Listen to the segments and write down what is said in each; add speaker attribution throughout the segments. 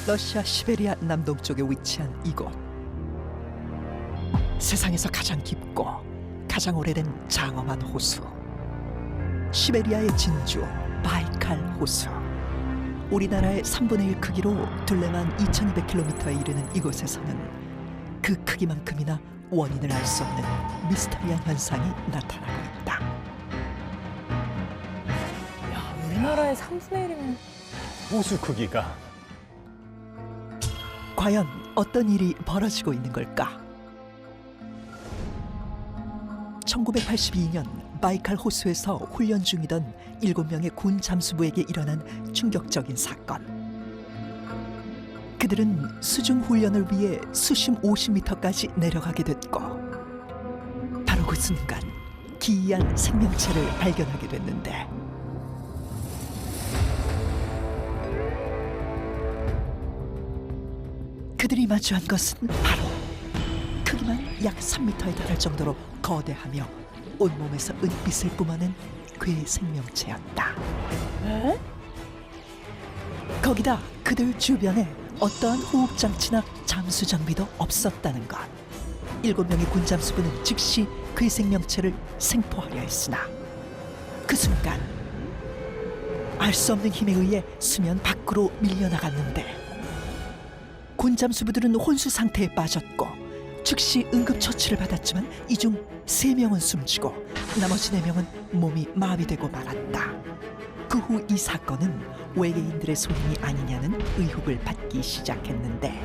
Speaker 1: 러시아 시베리아 남동쪽에 위치한 이곳. 세상에서 가장 깊고 가장 오래된 장엄한 호수. 시베리아의 진주 바이칼 호수. 우리나라의 3분의 1 크기로 둘레만 2200km에 이르는 이곳에서는 그 크기만큼이나 원인을 알 수 없는 미스터리한 현상이 나타나고 있다.
Speaker 2: 우리나라의 3분의 1이면
Speaker 3: 호수 크기가.
Speaker 1: 과연 어떤 일이 벌어지고 있는 걸까? 1982년 바이칼 호수에서 훈련 중이던 7명의 군 잠수부에게 일어난 충격적인 사건. 그들은 수중 훈련을 위해 수심 50m까지 내려가게 됐고 바로 그 순간 기이한 생명체를 발견하게 됐는데 그들이 마주한 것은 바로 크기만 약 3m에 달할 정도로 거대하며 온몸에서 은빛을 뿜어낸 괴 생명체였다.
Speaker 2: 에?
Speaker 1: 거기다 그들 주변에 어떠한 호흡장치나 잠수 장비도 없었다는 것. 7명의 군 잠수부는 즉시 괴 생명체를 생포하려 했으나 그 순간 알 수 없는 힘에 의해 수면 밖으로 밀려나갔는데 군 잠수부들은 혼수 상태에 빠졌고 즉시 응급처치를 받았지만 이 중 3명은 숨지고 나머지 4명은 몸이 마비되고 말았다. 그 후 이 사건은 외계인들의 소행이 아니냐는 의혹을 받기 시작했는데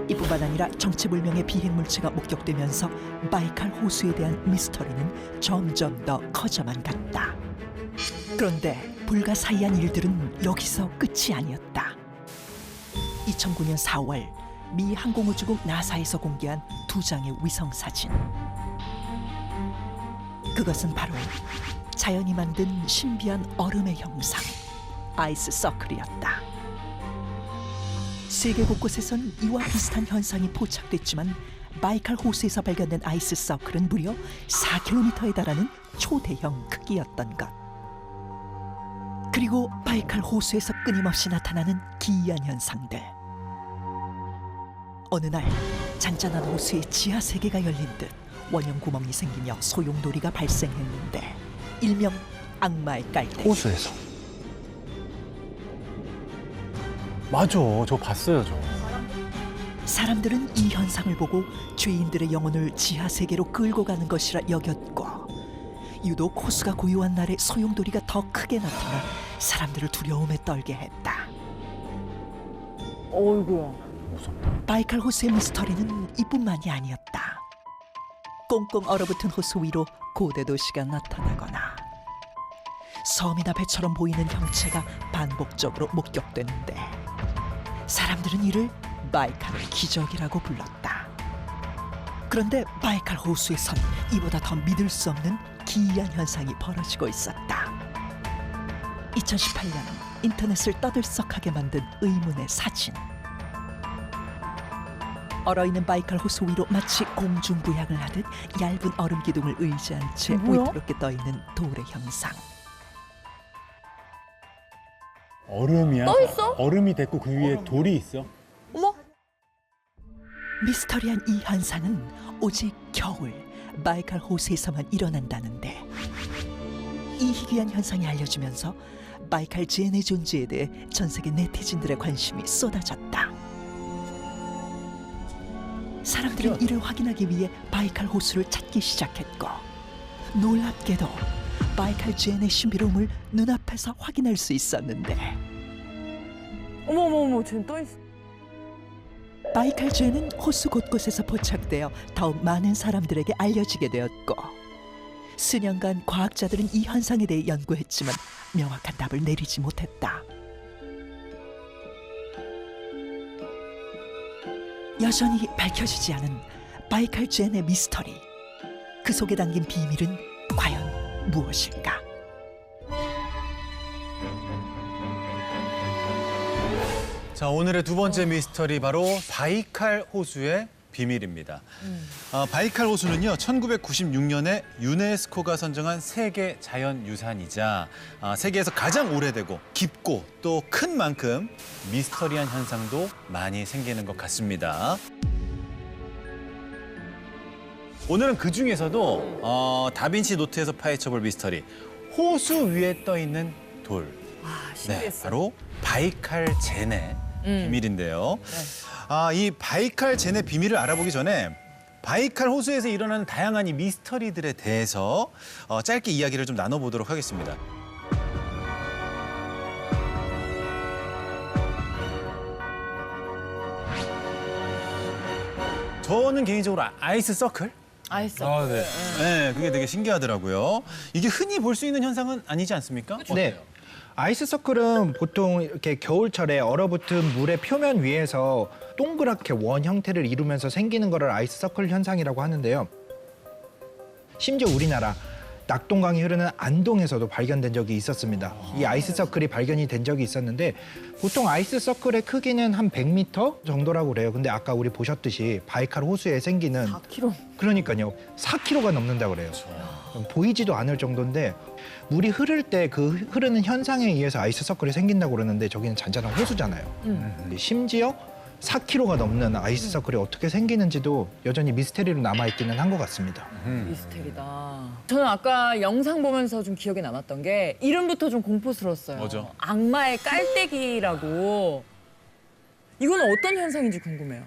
Speaker 1: 이뿐만 아니라 정체불명의 비행물체가 목격되면서 바이칼 호수에 대한 미스터리는 점점 더 커져만 갔다. 그런데 불가사의한 일들은 여기서 끝이 아니었다. 2009년 4월 미 항공우주국 나사에서 공개한 2장의 위성사진. 그것은 바로 자연이 만든 신비한 얼음의 형상, 아이스 서클이었다. 세계 곳곳에선 이와 비슷한 현상이 포착됐지만 바이칼 호수에서 발견된 아이스 서클은 무려 4km에 달하는 초대형 크기였던 것. 그리고 바이칼 호수에서 끊임없이 나타나는 기이한 현상들. 어느 날 잔잔한 호수에 지하 세계가 열린 듯 원형 구멍이 생기며 소용돌이가 발생했는데 일명 악마의 깔때기.
Speaker 3: 호수에서. 맞아, 저 봤어요, 저.
Speaker 1: 사람들은 이 현상을 보고 죄인들의 영혼을 지하 세계로 끌고 가는 것이라 여겼고 유독 호수가 고요한 날에 소용돌이가 더 크게 나타나 사람들을 두려움에 떨게 했다.
Speaker 2: 어이구야.
Speaker 3: 무섭다.
Speaker 1: 바이칼 호수의 미스터리는 이뿐만이 아니었다. 꽁꽁 얼어붙은 호수 위로 고대 도시가 나타나거나 섬이나 배처럼 보이는 형체가 반복적으로 목격되는데 사람들은 이를 바이칼의 기적이라고 불렀다. 그런데 바이칼 호수에선 이보다 더 믿을 수 없는 기이한 현상이 벌어지고 있었다. 2018년 인터넷을 떠들썩하게 만든 의문의 사진. 얼어있는 바이칼 호수 위로 마치 공중부양을 하듯 얇은 얼음 기둥을 의지한 채
Speaker 2: 뭐야?
Speaker 1: 위태롭게 떠있는 돌의 형상.
Speaker 3: 얼음이야?
Speaker 2: 떠 있어?
Speaker 3: 얼음이 됐고 그 위에 돌이 있어?
Speaker 2: 어머?
Speaker 1: 미스터리한 이 현상은 오직 겨울 바이칼 호수에서만 일어난다는데 이 희귀한 현상이 알려지면서 바이칼 제네의 존재에 대해 전 세계 네티즌들의 관심이 쏟아졌다. 사람들은 이를 확인하기 위해 바이칼 호수를 찾기 시작했고 놀랍게도 바이칼 제네의 신비로움을 눈앞에서 확인할 수 있었는데
Speaker 2: 어머, 쟤 떠 있어.
Speaker 1: 바이칼 제는 호수 곳곳에서 포착되어 더욱 많은 사람들에게 알려지게 되었고 수년간 과학자들은 이 현상에 대해 연구했지만 명확한 답을 내리지 못했다. 여전히 밝혀지지 않은 바이칼 제네 미스터리. 그 속에 담긴 비밀은 과연 무엇일까?
Speaker 4: 자, 오늘의 두 번째 미스터리 바로 바이칼 호수의 비밀입니다. 바이칼 호수는요, 1996년에 유네스코가 선정한 세계 자연유산이자 세계에서 가장 오래되고 깊고 또 큰 만큼 미스터리한 현상도 많이 생기는 것 같습니다. 오늘은 그 중에서도 다빈치 노트에서 파헤쳐볼 미스터리, 호수 위에 떠 있는 돌.
Speaker 2: 아,
Speaker 4: 네,
Speaker 2: 신기했어.
Speaker 4: 바로 바이칼 젠의 비밀인데요. 이 바이칼 젠의 비밀을 알아보기 전에 바이칼 호수에서 일어나는 다양한 이 미스터리들에 대해서 짧게 이야기를 좀 나눠보도록 하겠습니다. 저는 개인적으로 아이스 서클?
Speaker 2: 아이스.
Speaker 4: 네, 그게 되게 신기하더라고요. 이게 흔히 볼 수 있는 현상은 아니지 않습니까?
Speaker 5: 네. 아이스서클은 보통 이렇게 겨울철에 얼어붙은 물의 표면 위에서 동그랗게 원 형태를 이루면서 생기는 거를 아이스서클 현상이라고 하는데요. 심지어 우리나라 낙동강이 흐르는 안동에서도 발견된 적이 있었습니다. 이 아이스서클이 발견이 된 적이 있었는데 보통 아이스서클의 크기는 한 100m 정도라고 그래요. 근데 아까 우리 보셨듯이 바이칼 호수에 생기는
Speaker 2: 4kg.
Speaker 5: 그러니까요. 4kg가 넘는다고 그래요. 보이지도 않을 정도인데 물이 흐를 때 그 흐르는 현상에 의해서 아이스서클이 생긴다고 그러는데 저기는 잔잔한 호수잖아요. 근데 심지어 4kg가 넘는 아이스서클이 어떻게 생기는지도 여전히 미스테리로 남아있기는 한 것 같습니다.
Speaker 2: 미스테리다. 저는 아까 영상 보면서 좀 기억에 남았던 게 이름부터 좀 공포스러웠어요.
Speaker 4: 뭐죠?
Speaker 2: 악마의 깔때기라고. 이건 어떤 현상인지 궁금해요.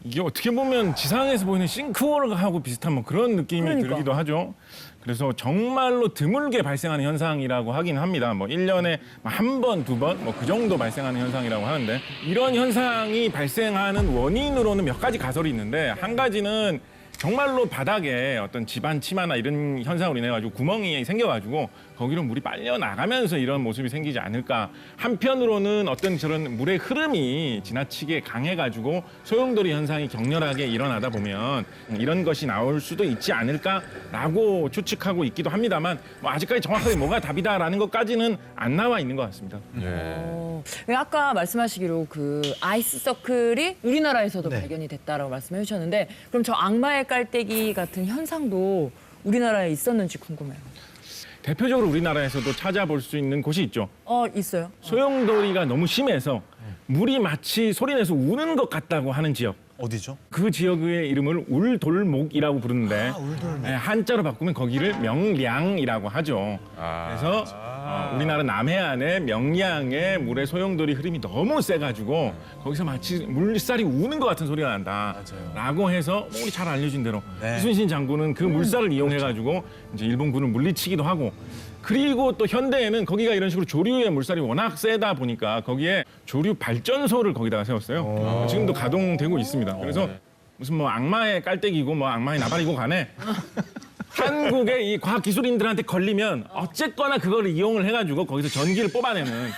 Speaker 6: 이게 어떻게 보면 지상에서 보이는 싱크홀하고 비슷한 뭐 그런 느낌이
Speaker 2: 그러니까.
Speaker 6: 들기도 하죠. 그래서 정말로 드물게 발생하는 현상이라고 하긴 합니다. 뭐 1년에 한 번, 두 번, 뭐 그 정도 발생하는 현상이라고 하는데 이런 현상이 발생하는 원인으로는 몇 가지 가설이 있는데 한 가지는 정말로 바닥에 어떤 집안 치마나 이런 현상으로 인해 가지고 구멍이 생겨가지고 거기로 물이 빨려 나가면서 이런 모습이 생기지 않을까. 한편으로는 어떤 저런 물의 흐름이 지나치게 강해가지고 소용돌이 현상이 격렬하게 일어나다 보면 이런 것이 나올 수도 있지 않을까라고 추측하고 있기도 합니다만 뭐 아직까지 정확하게 뭐가 답이다라는 것까지는 안 나와 있는 것 같습니다.
Speaker 2: 아까 말씀하시기로 그 아이스 서클이 우리나라에서도
Speaker 5: 네.
Speaker 2: 발견이 됐다라고 말씀해 주셨는데 그럼 저 악마의 깔때기 같은 현상도 우리나라에 있었는지 궁금해요.
Speaker 6: 대표적으로 우리나라에서도 찾아볼 수 있는 곳이 있죠.
Speaker 2: 있어요.
Speaker 6: 소용돌이가 너무 심해서 물이 마치 소리내서 우는 것 같다고 하는 지역.
Speaker 4: 어디죠?
Speaker 6: 그 지역의 이름을 울돌목이라고 부르는데 네, 한자로 바꾸면 거기를 명량이라고 하죠. 그래서 우리나라 남해안의 명량의 물의 소용돌이 흐름이 너무 세가지고 거기서 마치 물살이 우는 것 같은 소리가 난다라고 해서 우리 잘 알려진 대로
Speaker 4: 네.
Speaker 6: 이순신 장군은 그 물살을 이용해가지고 이제 일본군을 물리치기도 하고 그리고 또 현대에는 거기가 이런 식으로 조류의 물살이 워낙 세다 보니까 거기에 조류 발전소를 거기다가 세웠어요. 지금도 가동되고 있습니다. 그래서 무슨 뭐 악마의 깔때기고 뭐 악마의 나발이고 간에 한국의 이 과학기술인들한테 걸리면 어쨌거나 그걸 이용을 해가지고 거기서 전기를 뽑아내는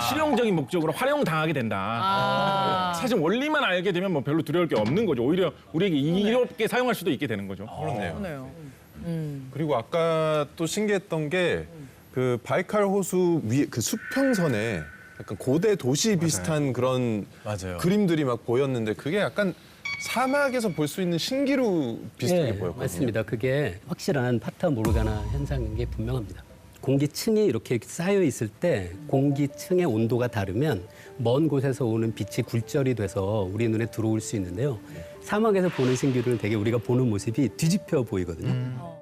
Speaker 6: 실용적인 목적으로 활용당하게 된다. 사실 원리만 알게 되면 뭐 별로 두려울 게 없는 거죠. 오히려 우리에게 이롭게 사용할 수도 있게 되는 거죠.
Speaker 2: 그러네요.
Speaker 7: 그리고 아까 또 신기했던 게 그 바이칼 호수 위 그 수평선에 약간 고대 도시 비슷한 그런
Speaker 4: 맞아요.
Speaker 7: 그림들이 막 보였는데 그게 약간 사막에서 볼 수 있는 신기루 비슷하게 보였거든요.
Speaker 8: 맞습니다. 그게 확실한 파타 모르가나 현상인 게 분명합니다. 공기층이 이렇게 쌓여 있을 때 공기층의 온도가 다르면 먼 곳에서 오는 빛이 굴절이 돼서 우리 눈에 들어올 수 있는데요. 사막에서 보는 신기루는 되게 우리가 보는 모습이 뒤집혀 보이거든요.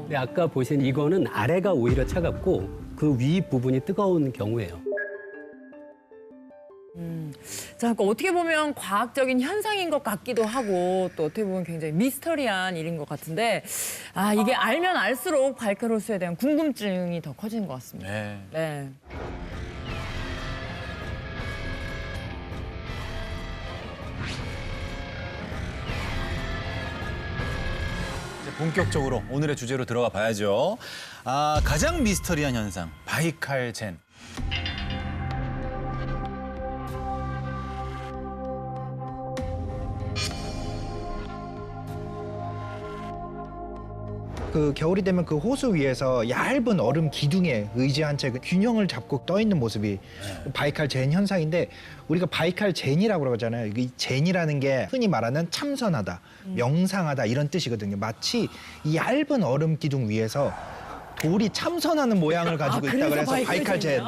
Speaker 8: 근데 아까 보신 이거는 아래가 오히려 차갑고 그 위 부분이 뜨거운 경우예요.
Speaker 2: 자, 그러니까 어떻게 보면 과학적인 현상인 것 같기도 하고 또 어떻게 보면 굉장히 미스터리한 일인 것 같은데 이게 알면 알수록 바이칼 호수에 대한 궁금증이 더 커지는 것 같습니다.
Speaker 4: 네.
Speaker 2: 네.
Speaker 4: 이제 본격적으로 오늘의 주제로 들어가 봐야죠. 가장 미스터리한 현상, 바이칼 젠.
Speaker 5: 그 겨울이 되면 그 호수 위에서 얇은 얼음 기둥에 의지한 채 균형을 잡고 떠 있는 모습이 바이칼 젠 현상인데 우리가 바이칼 젠이라고 그러잖아요. 이 젠이라는 게 흔히 말하는 참선하다, 명상하다 이런 뜻이거든요. 마치 이 얇은 얼음 기둥 위에서 돌이 참선하는 모양을 가지고 있다 그래서 바이칼 젠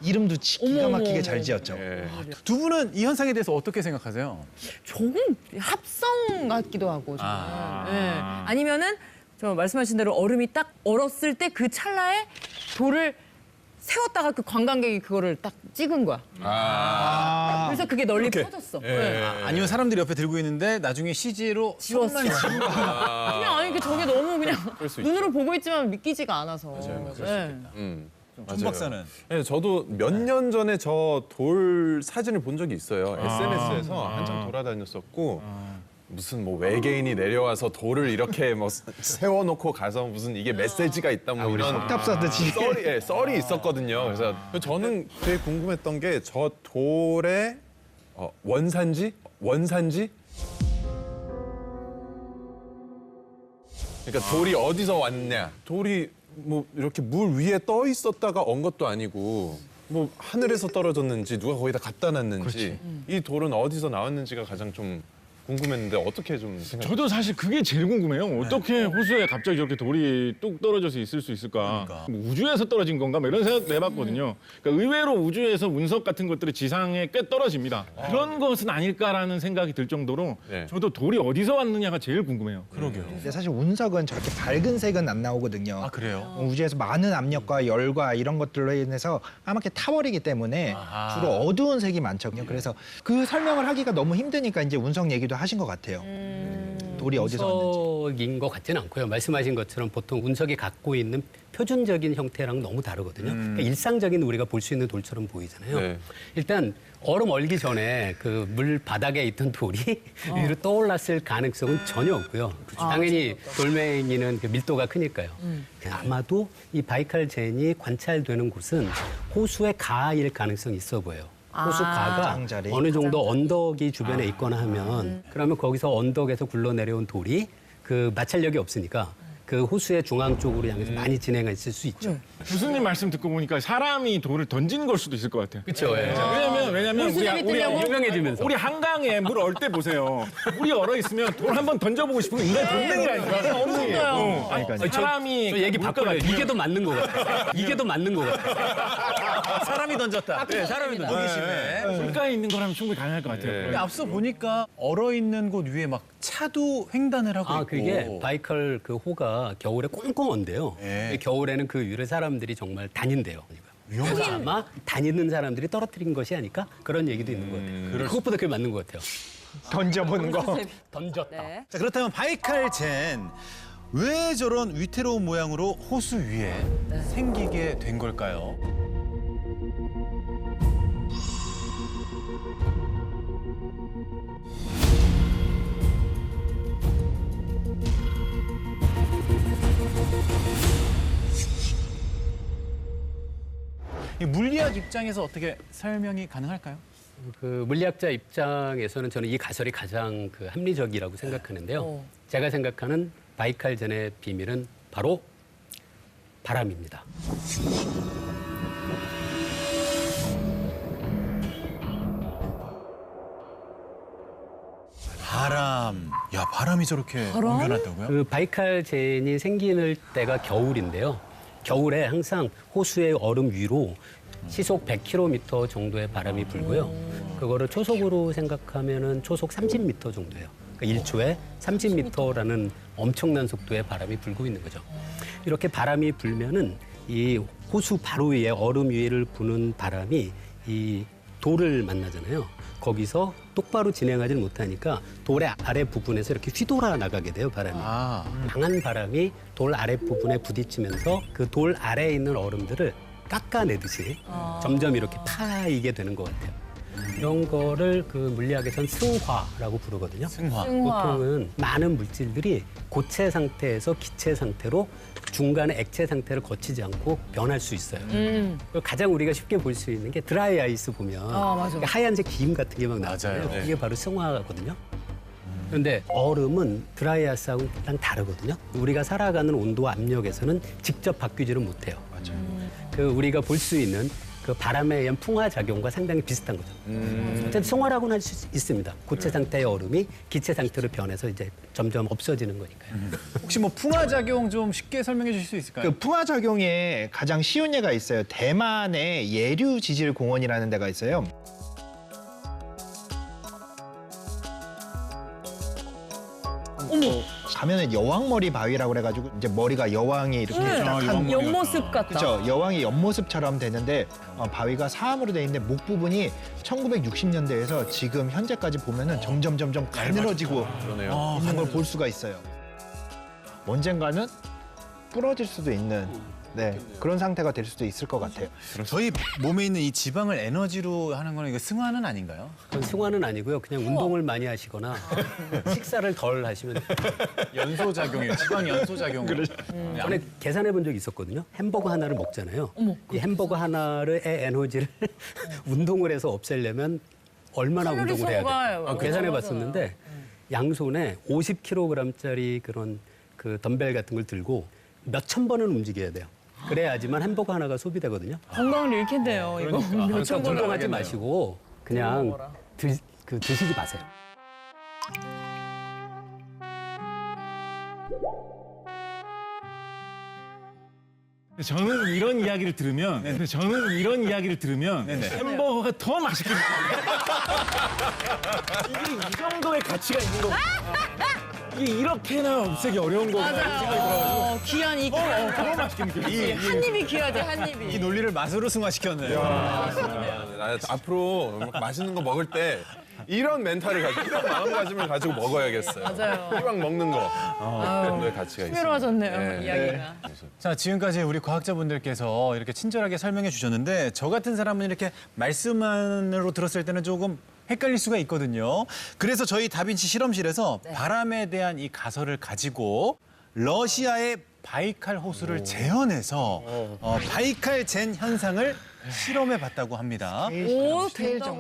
Speaker 5: 이름도 기가 막히게 잘 지었죠.
Speaker 4: 두 분은 이 현상에 대해서 어떻게 생각하세요?
Speaker 2: 조금 합성 같기도 하고 정말. 네. 아니면은 저 말씀하신 대로 얼음이 딱 얼었을 때 그 찰나에 돌을 세웠다가 그 관광객이 그거를 딱 찍은 거야. 그래서 그게 널리 퍼졌어. 네.
Speaker 4: 아니면 사람들이 옆에 들고 있는데 나중에 CG로
Speaker 2: 지웠어. 그냥 아니 그 저게 너무 그냥 눈으로 보고 있지만 믿기지가 않아서. 네.
Speaker 4: 정 박사는?
Speaker 7: 네, 저도 몇 년 전에 저 돌 사진을 본 적이 있어요. SNS에서 한참 돌아다녔었고 무슨 뭐 외계인이 내려와서 돌을 이렇게 뭐 세워놓고 가서 무슨 이게 메시지가 있다 뭐 이런
Speaker 5: 석탑 써듯이.
Speaker 7: 썰이 있었거든요. 그래서 저는 되게 궁금했던 게 저 돌의 원산지? 그러니까 돌이 어디서 왔냐? 돌이 뭐 이렇게 물 위에 떠 있었다가 온 것도 아니고 뭐 하늘에서 떨어졌는지 누가 거기다 갖다 놨는지 이 돌은 어디서 나왔는지가 가장 좀 궁금했는데 어떻게 좀 생각해요?
Speaker 6: 저도 사실 그게 제일 궁금해요. 어떻게 호수에 갑자기 저렇게 돌이 뚝 떨어져서 있을 수 있을까? 뭐 우주에서 떨어진 건가? 뭐 이런 생각도 해봤거든요. 그러니까 의외로 우주에서 운석 같은 것들이 지상에 꽤 떨어집니다. 그런 것은 아닐까라는 생각이 들 정도로
Speaker 7: 네.
Speaker 6: 저도 돌이 어디서 왔느냐가 제일 궁금해요.
Speaker 4: 그러게요.
Speaker 5: 근데 사실 운석은 저렇게 밝은 색은 안 나오거든요.
Speaker 4: 아, 그래요?
Speaker 5: 우주에서 많은 압력과 열과 이런 것들로 인해서 까맣게 타버리기 때문에 주로 어두운 색이 많거든요. 그래서 그 설명을 하기가 너무 힘드니까 이제 운석 얘기도 하신 것 같아요. 돌이 어디서 왔는지.
Speaker 8: 운석인 것 같지는 않고요. 말씀하신 것처럼 보통 운석이 갖고 있는 표준적인 형태랑 너무 다르거든요. 그러니까 일상적인 우리가 볼 수 있는 돌처럼 보이잖아요.
Speaker 7: 네.
Speaker 8: 일단 얼음 얼기 전에 그 물 바닥에 있던 돌이 위로 떠올랐을 가능성은 전혀 없고요. 당연히 돌멩이는 그 밀도가 크니까요. 아마도 이 바이칼 젠이 관찰되는 곳은 호수의 가일 가능성이 있어 보여요. 호수 가가
Speaker 5: 가장자리.
Speaker 8: 어느 정도 언덕이 주변에 있거나 하면 그러면 거기서 언덕에서 굴러내려온 돌이 그 마찰력이 없으니까 그 호수의 중앙 쪽으로 향해서 많이 진행했을 수 있죠.
Speaker 6: 교수님 말씀 듣고 보니까 사람이 돌을 던지는 걸 수도 있을 것 같아요.
Speaker 8: 그렇죠.
Speaker 6: 왜냐면
Speaker 8: 유명해지면서.
Speaker 6: 우리 한강에 물 얼 때 보세요. 물이 얼어 있으면 돌 한번 던져보고 싶은 인간 본능이라니까.
Speaker 2: 없어요.
Speaker 5: 그러니까요.
Speaker 6: 사람이
Speaker 8: 저 얘기 바꿔요. 이게 더 맞는 것 같아요. 이게 더 맞는 것 같아요.
Speaker 4: 사람이 던졌다. 네, 사람이 던졌다. 호기심에.
Speaker 6: 물가에 있는 거라면 충분히 가능할 것 같아요.
Speaker 4: 근데 앞서 보니까 얼어 있는 곳 위에 막 차도 횡단을 하고 있고.
Speaker 8: 그게 바이칼 그 호가 겨울에 꽁꽁한데요.
Speaker 4: 예.
Speaker 8: 겨울에는 그 위를 사람들이 정말 다닌대요. 그래서 아마 다니는 사람들이 떨어뜨린 것이 아닐까? 그런 얘기도 있는 것 같아요. 그것보다 그게 맞는 것 같아요.
Speaker 5: 던져보는 거.
Speaker 8: 던졌다.
Speaker 2: 네.
Speaker 4: 자, 그렇다면 바이칼 젠. 왜 저런 위태로운 모양으로 호수 위에 생기게 된 걸까요? 이 물리학 입장에서 어떻게 설명이 가능할까요?
Speaker 8: 그 물리학자 입장에서는 저는 이 가설이 가장 그 합리적이라고 생각하는데요. 제가 생각하는 바이칼 젠의 비밀은 바로 바람입니다.
Speaker 4: 바람. 야, 바람이 저렇게 옮겨놨다고요?
Speaker 8: 그 바이칼 젠이 생기는 때가 겨울인데요. 겨울에 항상 호수의 얼음 위로 시속 100km 정도의 바람이 불고요. 그거를 초속으로 생각하면은 초속 30m 정도예요. 그러니까 1초에 30m라는 엄청난 속도의 바람이 불고 있는 거죠. 이렇게 바람이 불면은 이 호수 바로 위에 얼음 위를 부는 바람이 이 돌을 만나잖아요. 거기서 똑바로 진행하지는 못하니까 돌의 아래 부분에서 이렇게 휘돌아 나가게 돼요, 바람이. 강한 바람이 돌 아래 부분에 부딪히면서 그 돌 아래에 있는 얼음들을 깎아내듯이 점점 이렇게 파이게 되는 것 같아요. 이런 거를 그 물리학에서는 승화라고 부르거든요.
Speaker 4: 승화.
Speaker 8: 보통은 많은 물질들이 고체 상태에서 기체 상태로 중간에 액체 상태를 거치지 않고 변할 수 있어요. 가장 우리가 쉽게 볼 수 있는 게 드라이 아이스 보면
Speaker 2: 맞아.
Speaker 8: 하얀색 기임 같은 게 막 나잖아요.
Speaker 4: 맞아요.
Speaker 8: 이게 바로 승화거든요. 그런데 얼음은 드라이아이스하고는 다르거든요. 우리가 살아가는 온도 압력에서는 직접 바뀌지는 못해요. 맞아요. 우리가 볼 수 있는 그 바람에 의한 풍화 작용과 상당히 비슷한 거죠. 어쨌든 성화라고는 할 수 있습니다. 고체 상태의 얼음이 기체 상태로 변해서 이제 점점 없어지는 거니까요.
Speaker 4: 혹시 뭐 풍화 작용 좀 쉽게 설명해 주실 수 있을까요?
Speaker 5: 그 풍화 작용에 가장 쉬운 예가 있어요. 대만의 예류 지질 공원이라는 데가 있어요. 가면은 여왕머리 바위라고 그래가지고 이제 머리가 여왕이 이렇게 딱 한
Speaker 2: 옆모습 같다.
Speaker 5: 그렇죠. 여왕의 옆모습처럼 되는데 바위가 사암으로 돼 있는데 목 부분이 1960년대에서 지금 현재까지 보면은 점점 가늘어지고
Speaker 7: 그러네요.
Speaker 5: 있는 걸 볼 수가 있어요. 언젠가는 부러질 수도 있는 그런 상태가 될 수도 있을 것 같아요.
Speaker 4: 저희 몸에 있는 이 지방을 에너지로 하는 거는 이거 승화는 아닌가요?
Speaker 8: 그건 승화는 아니고요. 그냥 운동을 많이 하시거나 식사를 덜 하시면
Speaker 4: 연소 작용이에요. 지방 연소 작용.
Speaker 8: 전에 계산해 본 적이 있었거든요. 햄버거 하나를 먹잖아요. 이 햄버거 하나의 에너지를 운동을 해서 없애려면 얼마나
Speaker 2: 칼로리
Speaker 8: 운동을 해야
Speaker 2: 소모가
Speaker 8: 돼? 계산해 봤었는데 양손에 50kg짜리 그런 그 덤벨 같은 걸 들고 몇천 번은 움직여야 돼요. 그래야지만 햄버거 하나가 소비되거든요.
Speaker 2: 건강을 잃겠네요. 이거 몇천 번
Speaker 8: 운동하지 마시고 그냥 드시지 마세요.
Speaker 6: 저는 이런 이야기를 들으면 햄버거가 더 맛있게 이게 이 정도의 가치가 있는 거구나. 이게 이렇게나 없애기 어려운 거구나 이런 생각이 들어가지고
Speaker 2: 귀한 이
Speaker 6: 더 맛있게 느껴요.
Speaker 2: 한 입이 귀하지 한 입이.
Speaker 4: 이 논리를 맛으로 승화시켰네요.
Speaker 7: 나 앞으로 맛있는 거 먹을 때 이런 멘탈을 가지고 이런 마음가짐을 가지고 먹어야겠어요.
Speaker 2: 맞아요.
Speaker 7: 이왕 먹는 거. 그 정도의 가치가 있습니다.
Speaker 2: 풍요로워졌네요
Speaker 7: 네.
Speaker 2: 이야기가.
Speaker 4: 자, 지금까지 우리 과학자분들께서 이렇게 친절하게 설명해 주셨는데 저 같은 사람은 이렇게 말씀만으로 들었을 때는 조금 헷갈릴 수가 있거든요. 그래서 저희 다빈치 실험실에서 바람에 대한 이 가설을 가지고 러시아의 바이칼 호수를 재현해서 바이칼 젠 현상을 실험해 봤다고 합니다.
Speaker 2: 오, 대박.